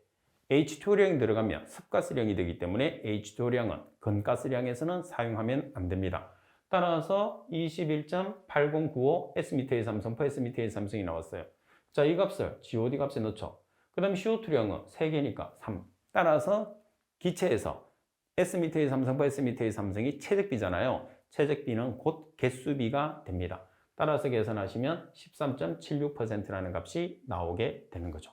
S1: H2량이 들어가면 습가스량이 되기 때문에 H2량은 건가스량에서는 사용하면 안 됩니다. 따라서 21.8095 S미터의 삼성, S미터의 삼성이 나왔어요. 자, 이 값을 GOD 값에 넣죠. 그 다음 CO2량은 3개니까 3. 따라서 기체에서 S미터의 삼성, S미터의 삼성이 최적비잖아요. 최적비는 곧 개수비가 됩니다. 따라서 계산하시면 13.76%라는 값이 나오게 되는 거죠.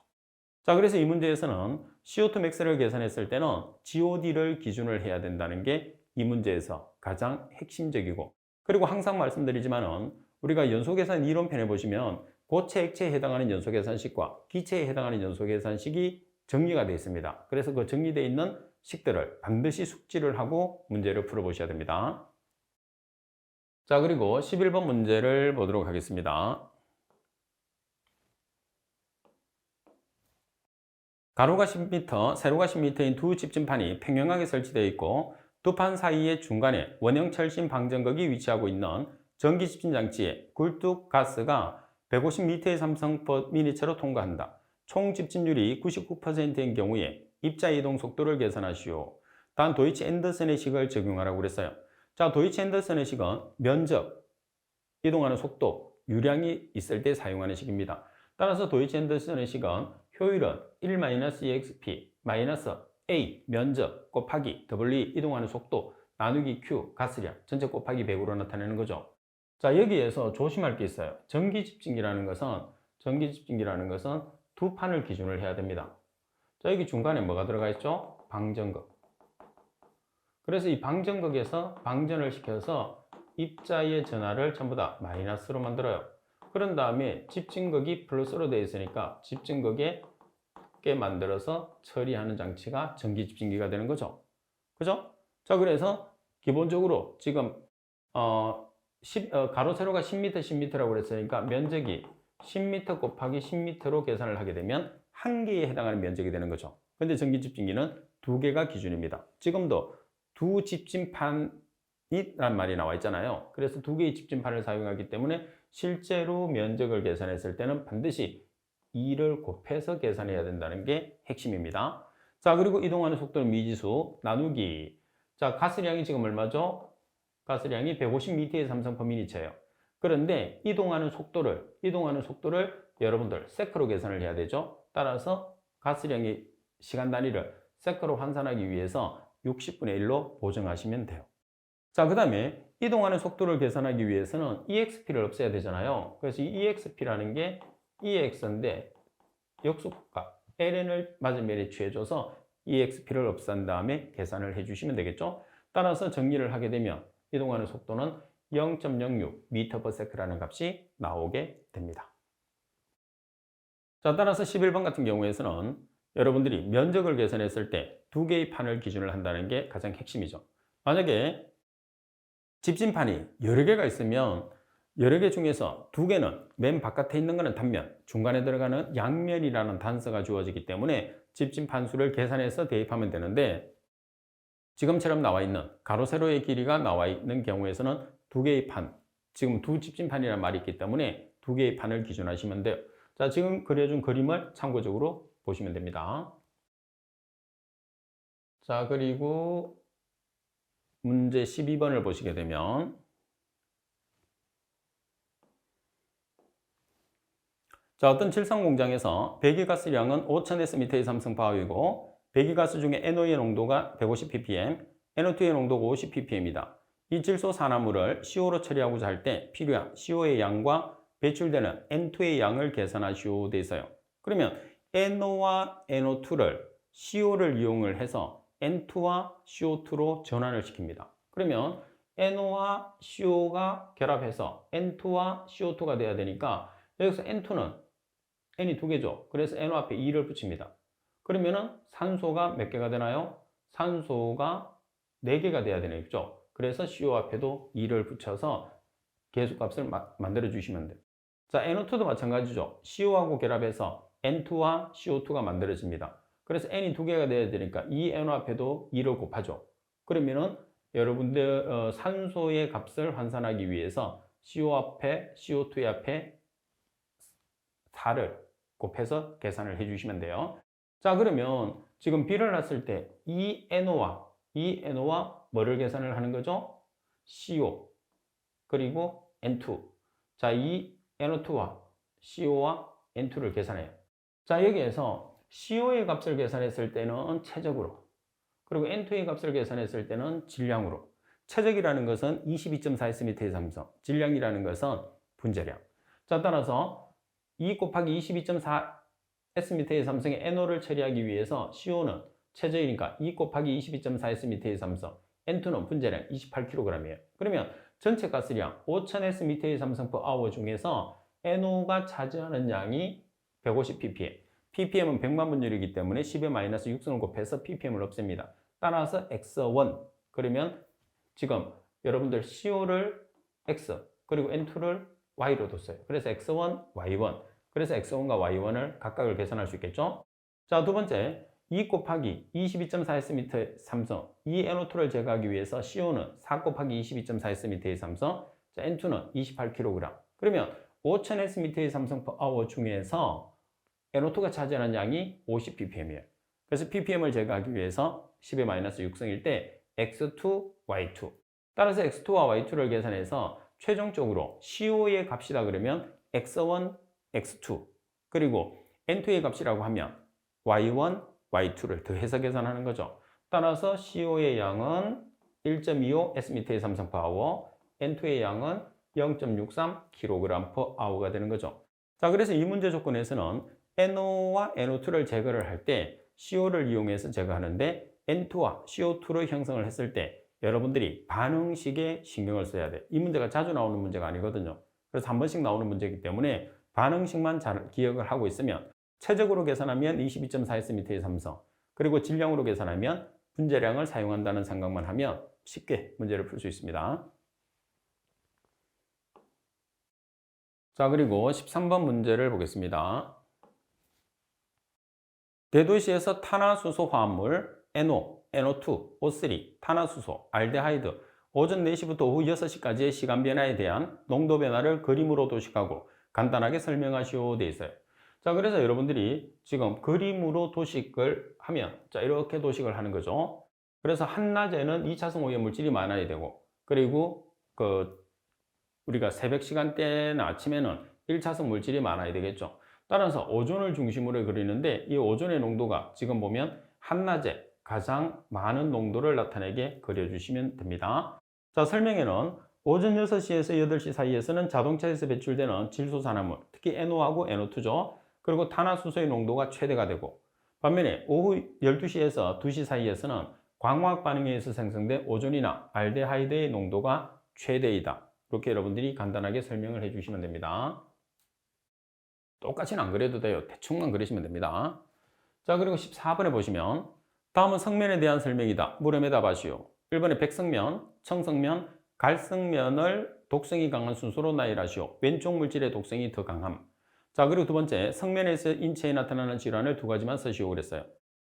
S1: 자, 그래서 이 문제에서는 CO2 max를 계산했을 때는 GOD를 기준을 해야 된다는 게 이 문제에서 가장 핵심적이고, 그리고 항상 말씀드리지만은 우리가 연소 계산 이론편에 보시면 고체, 액체에 해당하는 연소 계산식과 기체에 해당하는 연소 계산식이 정리가 되어 있습니다. 그래서 그 정리되어 있는 식들을 반드시 숙지를 하고 문제를 풀어보셔야 됩니다. 자, 그리고 11번 문제를 보도록 하겠습니다. 가로가 10m, 세로가 10m인 두 집진판이 평행하게 설치되어 있고 두 판 사이의 중간에 원형 철심 방전극이 위치하고 있는 전기 집진 장치에 굴뚝 가스가 150m의 삼성/미니처로 통과한다. 총 집진율이 99%인 경우에 입자 이동 속도를 계산하시오. 단 도이치 앤더슨의 식을 적용하라고 그랬어요. 자, 도이치 앤더슨의 식은 면적, 이동하는 속도, 유량이 있을 때 사용하는 식입니다. 따라서 도이치 앤더슨의 식은 효율은 1-exp A 면적 곱하기 W 이동하는 속도 나누기 Q, 가스량, 전체 곱하기 100으로 나타내는 거죠. 자, 여기에서 조심할 게 있어요. 전기집진기라는 것은 두 판을 기준을 해야 됩니다. 자, 여기 중간에 뭐가 들어가 있죠? 방전극. 그래서 이 방전극에서 방전을 시켜서 입자의 전하를 전부 다 마이너스로 만들어요. 그런 다음에 집진극이 플러스로 되어 있으니까 집진극에 만들어서 처리하는 장치가 전기집진기가 되는 거죠. 그죠? 자, 그래서 기본적으로 지금 가로 세로가 10m, 10m라고 그랬으니까 면적이 10m 곱하기 10m로 계산을 하게 되면 한 개에 해당하는 면적이 되는 거죠. 근데 전기집진기는 두 개가 기준입니다. 지금도 두 집진판이란 말이 나와 있잖아요. 그래서 두 개의 집진판을 사용하기 때문에 실제로 면적을 계산했을 때는 반드시 2를 곱해서 계산해야 된다는 게 핵심입니다. 자, 그리고 이동하는 속도는 미지수 나누기. 자, 가스량이 지금 얼마죠? 가스량이 150m의 삼성퍼미니처예요. 그런데 이동하는 속도를 여러분들 세크로 계산을 해야 되죠. 따라서 가스량의 시간 단위를 세크로 환산하기 위해서 60분의 1로 보정하시면 돼요. 자, 그 다음에 이동하는 속도를 계산하기 위해서는 EXP를 없애야 되잖아요. 그래서 이 EXP라는 게 EX인데 역수값 ln을 맞은면에 취해줘서 EXP를 없앤 다음에 계산을 해주시면 되겠죠. 따라서 정리를 하게 되면 이동하는 속도는 0.06 m/s라는 값이 나오게 됩니다. 자, 따라서 11번 같은 경우에서는 여러분들이 면적을 계산했을 때 두 개의 판을 기준을 한다는 게 가장 핵심이죠. 만약에 집진판이 여러 개가 있으면 여러 개 중에서 두 개는 맨 바깥에 있는 것은 단면, 중간에 들어가는 양면이라는 단서가 주어지기 때문에 집진판 수를 계산해서 대입하면 되는데 지금처럼 나와 있는 가로 세로의 길이가 나와 있는 경우에서는 두 개의 판, 지금 두 집진판이라는 말이 있기 때문에 두 개의 판을 기준하시면 돼요. 자, 지금 그려준 그림을 참고적으로 보시면 됩니다. 자, 그리고 문제 12번을 보시게 되면 자, 어떤 칠성 공장에서 배기가스량은 5000S의 삼성파워이고 배기가스 중에 NO의 농도가 150ppm, NO2의 농도가 50ppm이다. 이 질소 산화물을 CO로 처리하고자 할 때 필요한 CO의 양과 배출되는 N2의 양을 계산하시오 돼 있어요. 그러면 NO와 NO2를 CO를 이용을 해서 N2와 CO2로 전환을 시킵니다. 그러면 NO와 CO가 결합해서 N2와 CO2가 돼야 되니까 여기서 N2는 N이 두 개죠. 그래서 NO 앞에 2를 붙입니다. 그러면은 산소가 몇 개가 되나요? 산소가 4개가 돼야 되겠죠. 그래서 CO 앞에도 2를 붙여서 계수값을 만들어 주시면 돼요. 자, NO2도 마찬가지죠. CO하고 결합해서 N2와 CO2가 만들어집니다. 그래서 N이 두 개가 돼야 되니까 이 NO 앞에도 2를 곱하죠. 그러면은 여러분들 산소의 값을 환산하기 위해서 CO 앞에 CO2의 앞에 4를 곱해서 계산을 해주시면 돼요. 자, 그러면 지금 B를 놨을 때 이 NO와 뭐를 계산을 하는 거죠? CO 그리고 N2. 자, 이 NO2와 CO와 N2를 계산해요. 자, 여기에서 CO의 값을 계산했을 때는 최적으로, 그리고 N2의 값을 계산했을 때는 질량으로. 최적이라는 것은 22.4S의 삼성, 질량이라는 것은 분자량. 자, 따라서 2 곱하기 22.4S의 삼성의 NO를 처리하기 위해서 CO는 최저이니까 2 곱하기 22.4S의 삼성, N2는 분자량 28kg이에요. 그러면 전체 가스량 5000S의 삼성 per hour 중에서 NO가 차지하는 양이 150ppm. ppm은 100만 분율이기 때문에 10의 마이너스 6승을 곱해서 ppm을 없앱니다. 따라서 x1. 그러면 지금 여러분들 CO를 x 그리고 N2를 y로 뒀어요. 그래서 x1, y1. 그래서 x1과 y1을 각각을 계산할 수 있겠죠? 자, 두 번째 2 곱하기 22.4S의 삼성, 이 NO2를 제거하기 위해서 CO는 4 곱하기 22.4S의 삼성, 자, N2는 28kg. 그러면 5000S의 삼성 per hour 중에서 NO2가 차지하는 양이 50ppm이에요. 그래서 ppm을 제거하기 위해서 10의 마이너스 6승일 때 x2, y2. 따라서 x2와 y2를 계산해서 최종적으로 CO의 값이다 그러면 x1, x2 그리고 N2의 값이라고 하면 y1, y2를 더해서 계산하는 거죠. 따라서 CO의 양은 1.25 S미터의 삼성파워, N2의 양은 0.63kg/H가 되는 거죠. 자, 그래서 이 문제 조건에서는 NO와 NO2를 제거를 할 때 CO를 이용해서 제거하는데 N2와 CO2를 형성을 했을 때 여러분들이 반응식에 신경을 써야 돼. 이 문제가 자주 나오는 문제가 아니거든요. 그래서 한 번씩 나오는 문제이기 때문에 반응식만 잘 기억을 하고 있으면 최적으로 계산하면 22.4S미터의 삼성, 그리고 질량으로 계산하면 분자량을 사용한다는 생각만 하면 쉽게 문제를 풀 수 있습니다. 자, 그리고 13번 문제를 보겠습니다. 대도시에서 탄화수소 화합물 NO, NO2, O3, 탄화수소, 알데하이드, 오전 4시부터 오후 6시까지의 시간 변화에 대한 농도 변화를 그림으로 도식하고 간단하게 설명하시오 되어 있어요. 자, 그래서 여러분들이 지금 그림으로 도식을 하면 자, 이렇게 도식을 하는 거죠. 그래서 한낮에는 2차성 오염물질이 많아야 되고, 그리고 우리가 새벽 시간대나 아침에는 1차성 물질이 많아야 되겠죠. 따라서 오존을 중심으로 그리는데 이 오존의 농도가 지금 보면 한낮에 가장 많은 농도를 나타내게 그려주시면 됩니다. 자, 설명에는 오전 6시에서 8시 사이에서는 자동차에서 배출되는 질소산화물, 특히 NO하고 NO2죠. 그리고 탄화수소의 농도가 최대가 되고, 반면에 오후 12시에서 2시 사이에서는 광화학 반응에 의해서 생성된 오존이나 알데하이드의 농도가 최대이다. 이렇게 여러분들이 간단하게 설명을 해주시면 됩니다. 똑같이는 안 그려도 돼요. 대충만 그리시면 됩니다. 자, 그리고 14번에 보시면 다음은 성면에 대한 설명이다. 물음에 답하시오. 1번에 백성면, 청성면, 갈성면을 독성이 강한 순서로 나열하시오. 왼쪽 물질의 독성이 더 강함. 자, 그리고 두 번째, 성면에서 인체에 나타나는 질환을 두 가지만 쓰시오 그랬어요.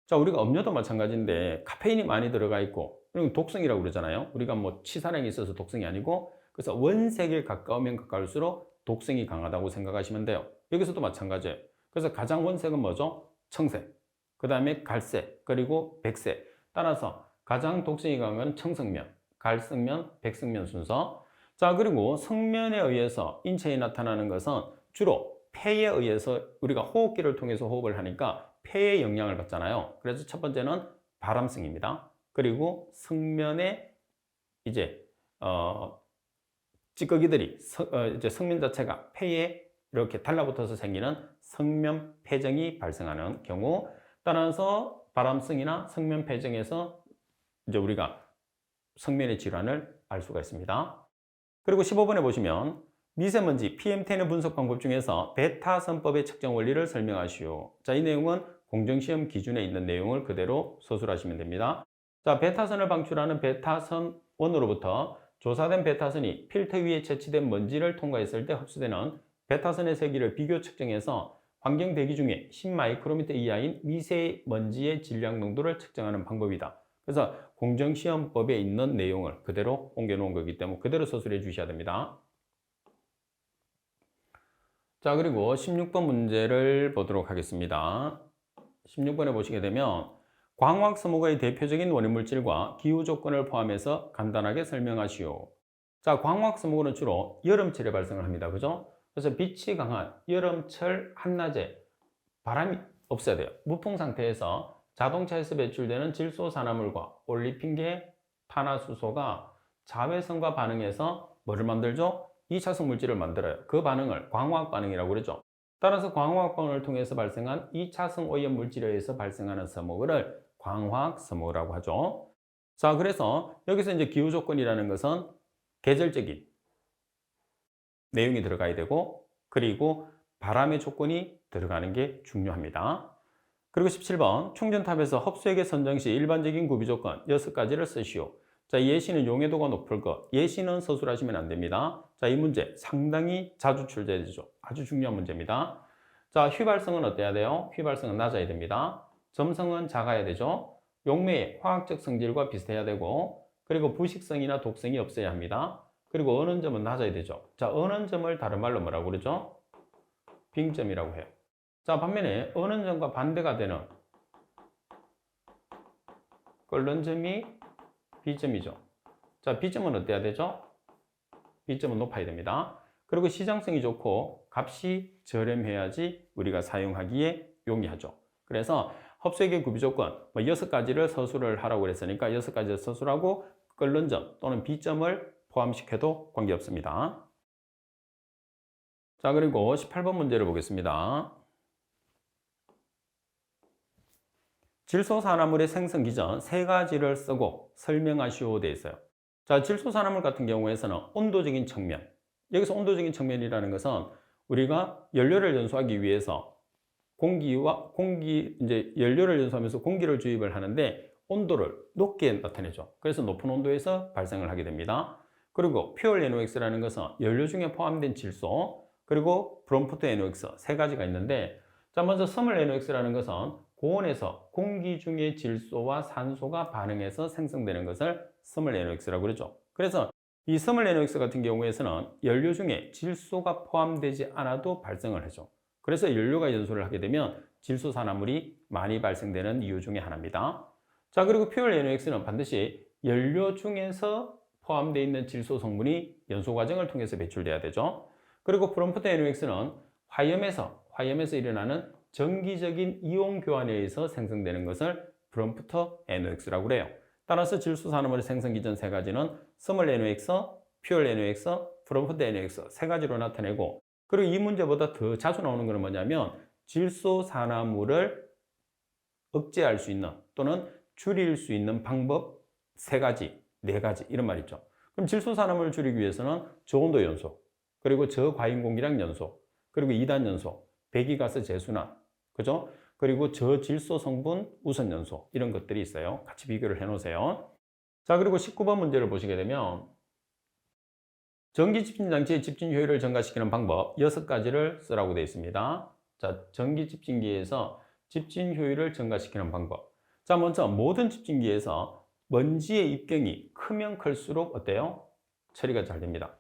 S1: 자, 우리가 음료도 마찬가지인데 카페인이 많이 들어가 있고, 그리고 독성이라고 그러잖아요. 우리가 뭐 치사량이 있어서 독성이 아니고, 그래서 원색에 가까우면 가까울수록 독성이 강하다고 생각하시면 돼요. 여기서도 마찬가지예요. 그래서 가장 원색은 뭐죠? 청색, 그 다음에 갈색, 그리고 백색. 따라서 가장 독성이 강한 청성면, 갈성면, 백성면 순서. 자, 그리고 성면에 의해서 인체에 나타나는 것은 주로 폐에 의해서 우리가 호흡기를 통해서 호흡을 하니까 폐에 영향을 받잖아요. 그래서 첫 번째는 발암성입니다. 그리고 성면에 이제 찌꺼기들이 이제 성면 자체가 폐에 이렇게 달라붙어서 생기는 성면 폐정이 발생하는 경우, 따라서 발암성이나 성면 폐정에서 이제 우리가 성면의 질환을 알 수가 있습니다. 그리고 15번에 보시면 미세먼지 PM10의 분석 방법 중에서 베타선법의 측정 원리를 설명하시오. 자, 이 내용은 공정시험 기준에 있는 내용을 그대로 서술하시면 됩니다. 자, 베타선을 방출하는 베타선 1으로부터 조사된 베타선이 필터 위에 채취된 먼지를 통과했을 때 흡수되는 베타선의 세기를 비교 측정해서 환경 대기 중에 10마이크로미터 이하인 미세먼지의 질량 농도를 측정하는 방법이다. 그래서 공정시험법에 있는 내용을 그대로 옮겨놓은 거기 때문에 그대로 서술해 주셔야 됩니다. 자, 그리고 16번 문제를 보도록 하겠습니다. 16번에 보시게 되면 광학 서모가의 대표적인 원인물질과 기후 조건을 포함해서 간단하게 설명하시오. 자, 광학 서모가는 주로 여름철에 발생을 합니다. 그죠? 그래서 빛이 강한 여름철 한낮에 바람이 없어야 돼요. 무풍 상태에서 자동차에서 배출되는 질소산화물과 올리핀계 탄화수소가 자외선과 반응해서 뭐를 만들죠? 2차성 물질을 만들어요. 그 반응을 광화학 반응이라고 그러죠. 따라서 광화학 반응을 통해서 발생한 2차성 오염 물질에 의해서 발생하는 서모그를 광화학 서모라고 하죠. 자, 그래서 여기서 이제 기후 조건이라는 것은 계절적인 내용이 들어가야 되고, 그리고 바람의 조건이 들어가는 게 중요합니다. 그리고 17번 충전탑에서 흡수액의 선정 시 일반적인 구비 조건 6가지를 쓰시오. 자, 예시는 용해도가 높을 것, 예시는 서술하시면 안 됩니다. 자, 이 문제 상당히 자주 출제되죠. 아주 중요한 문제입니다. 자, 휘발성은 어때야 돼요? 휘발성은 낮아야 됩니다. 점성은 작아야 되죠. 용매의 화학적 성질과 비슷해야 되고, 그리고 부식성이나 독성이 없어야 합니다. 그리고 은원점은 낮아야 되죠. 자, 은원점을 다른 말로 뭐라고 그러죠? 빙점이라고 해요. 자, 반면에 은원점과 반대가 되는 끓는 점이 B점이죠. 자, B점은 어때야 되죠? B점은 높아야 됩니다. 그리고 시장성이 좋고 값이 저렴해야지 우리가 사용하기에 용이하죠. 그래서 흡수액의 구비 조건 6가지를 서술을 하라고 그랬으니까 6가지를 서술하고 끓는 점 또는 비점을 포함시켜도 관계없습니다. 자, 그리고 18번 문제를 보겠습니다. 질소산화물의 생성 기전 세 가지를 쓰고 설명하시오 되어 있어요. 자, 질소산화물 같은 경우에서는 온도적인 측면. 여기서 온도적인 측면이라는 것은 우리가 연료를 연소하기 위해서 이제 연료를 연소하면서 공기를 주입을 하는데 온도를 높게 나타내죠. 그래서 높은 온도에서 발생을 하게 됩니다. 그리고 퓨얼 NOx라는 것은 연료 중에 포함된 질소, 그리고 브롬프트 NOx 세 가지가 있는데, 자, 먼저 스몰 NOx라는 것은 고온에서 공기 중의 질소와 산소가 반응해서 생성되는 것을 스몰 NOx라고 그러죠. 그래서 이 스몰 NOx 같은 경우에서는 연료 중에 질소가 포함되지 않아도 발생을 하죠. 그래서 연료가 연소를 하게 되면 질소산화물이 많이 발생되는 이유 중에 하나입니다. 자, 그리고 퓨얼 NOx는 반드시 연료 중에서 포함되어 있는 질소 성분이 연소 과정을 통해서 배출돼야 되죠. 그리고 브롬프트 NOx는 화염에서 일어나는 정기적인 이온 교환에 의해서 생성되는 것을 브롬프트 NOx라고 그래요. 따라서 질소산화물의 생성 기전 세 가지는 스몰 NOx, 퓨얼 NOx, 브롬프트 NOx 세 가지로 나타내고, 그리고 이 문제보다 더 자주 나오는 것은 뭐냐면 질소산화물을 억제할 수 있는 또는 줄일 수 있는 방법 세 가지, 네 가지 이런 말 있죠. 그럼 질소산화물을 줄이기 위해서는 저온도 연소, 그리고 저과잉 공기량 연소, 그리고 2단 연소, 배기가스 재순환, 그죠? 그리고 저질소 성분 우선 연소 이런 것들이 있어요. 같이 비교를 해 놓으세요. 자, 그리고 19번 문제를 보시게 되면 전기 집진 장치의 집진 효율을 증가시키는 방법 6가지를 쓰라고 되어 있습니다. 자, 전기 집진기에서 집진 효율을 증가시키는 방법. 자, 먼저 모든 집진기에서 먼지의 입경이 크면 클수록 어때요? 처리가 잘 됩니다.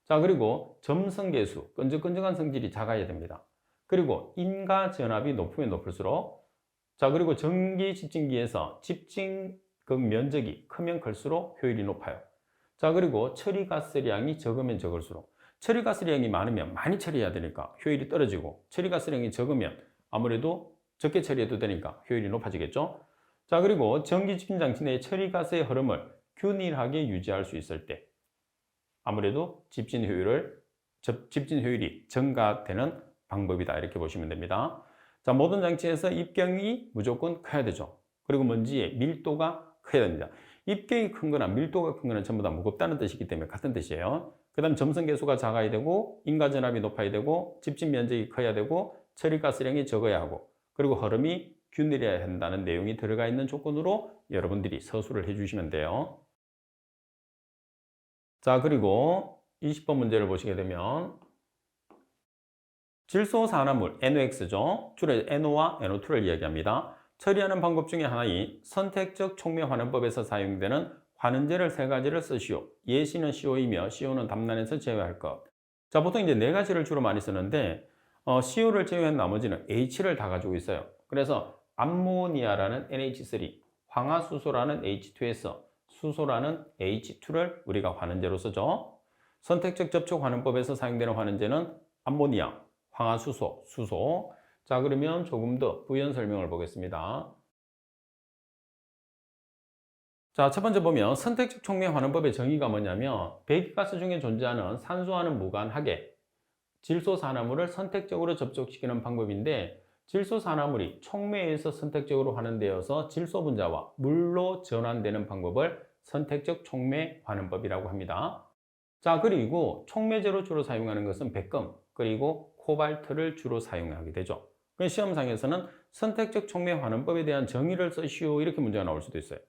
S1: 자, 그리고 점성계수, 끈적끈적한 성질이 작아야 됩니다. 그리고 인과 전압이 높으면 높을수록, 자, 그리고 전기 집진기에서 집진극 면적이 크면 클수록 효율이 높아요. 자, 그리고 처리가스량이 적으면 적을수록, 처리가스량이 많으면 많이 처리해야 되니까 효율이 떨어지고, 처리가스량이 적으면 아무래도 적게 처리해도 되니까 효율이 높아지겠죠. 자, 그리고 전기 집진 장치 내의 처리가스의 흐름을 균일하게 유지할 수 있을 때 아무래도 집진 효율이 증가되는 방법이다, 이렇게 보시면 됩니다. 자, 모든 장치에서 입경이 무조건 커야 되죠. 그리고 먼지의 밀도가 커야 됩니다. 입경이 큰 거나 밀도가 큰 거는 전부 다 무겁다는 뜻이기 때문에 같은 뜻이에요. 그 다음 점성계수가 작아야 되고, 인과전압이 높아야 되고, 집진 면적이 커야 되고, 처리가스량이 적어야 하고, 그리고 흐름이 균일해야 한다는 내용이 들어가 있는 조건으로 여러분들이 서술을 해주시면 돼요. 자, 그리고 20번 문제를 보시게 되면 질소산화물 NOx죠. 주로 NO와 NO2를 이야기합니다. 처리하는 방법 중에 하나인 선택적 촉매 환원법에서 사용되는 환원제를 세 가지를 쓰시오. 예시는 CO이며 CO는 담난에서 제외할 것. 자, 보통 이제 네 가지를 주로 많이 쓰는데 CO를 제외한 나머지는 H를 다 가지고 있어요. 그래서 암모니아라는 NH3, 황화수소라는 H2S, 수소라는 H2를 우리가 환원제로 쓰죠. 선택적 접촉 환원법에서 사용되는 환원제는 암모니아, 황화수소, 수소. 자, 그러면 조금 더 부연 설명을 보겠습니다. 자, 첫 번째 보면 선택적 촉매 환원법의 정의가 뭐냐면 배기가스 중에 존재하는 산소와는 무관하게 질소산화물을 선택적으로 접촉시키는 방법인데, 질소산화물이 촉매에서 선택적으로 환원되어서 질소 분자와 물로 전환되는 방법을 선택적 촉매 환원법이라고 합니다. 자, 그리고 촉매제로 주로 사용하는 것은 백금, 그리고 코발트를 주로 사용하게 되죠. 그래서 시험상에서는 선택적 촉매 환원법에 대한 정의를 쓰시오, 이렇게 문제가 나올 수도 있어요.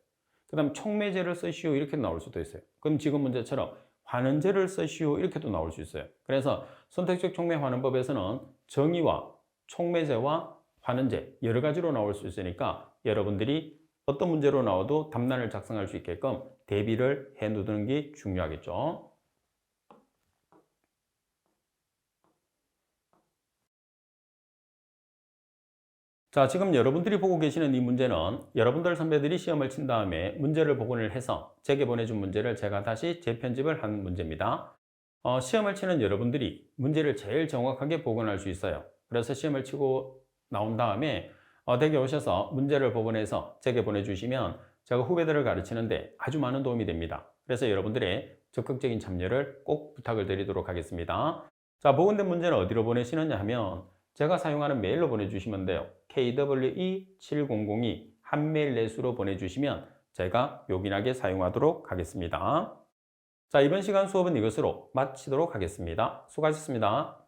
S1: 그 다음 촉매제를 쓰시오, 이렇게 나올 수도 있어요. 그럼 지금 문제처럼 환원제를 쓰시오, 이렇게도 나올 수 있어요. 그래서 선택적 촉매 환원법에서는 정의와 촉매제와 환원제 여러 가지로 나올 수 있으니까 여러분들이 어떤 문제로 나와도 답란을 작성할 수 있게끔 대비를 해 두는 게 중요하겠죠. 자, 지금 여러분들이 보고 계시는 이 문제는 여러분들 선배들이 시험을 친 다음에 문제를 복원을 해서 제게 보내준 문제를 제가 다시 재편집을 한 문제입니다. 시험을 치는 여러분들이 문제를 제일 정확하게 복원할 수 있어요. 그래서 시험을 치고 나온 다음에 댁에 오셔서 문제를 복원해서 제게 보내주시면 제가 후배들을 가르치는데 아주 많은 도움이 됩니다. 그래서 여러분들의 적극적인 참여를 꼭 부탁을 드리도록 하겠습니다. 자, 보건된 문제는 어디로 보내시느냐 하면 제가 사용하는 메일로 보내주시면 돼요. KWE7002 한메일 내수로 보내주시면 제가 요긴하게 사용하도록 하겠습니다. 자, 이번 시간 수업은 이것으로 마치도록 하겠습니다. 수고하셨습니다.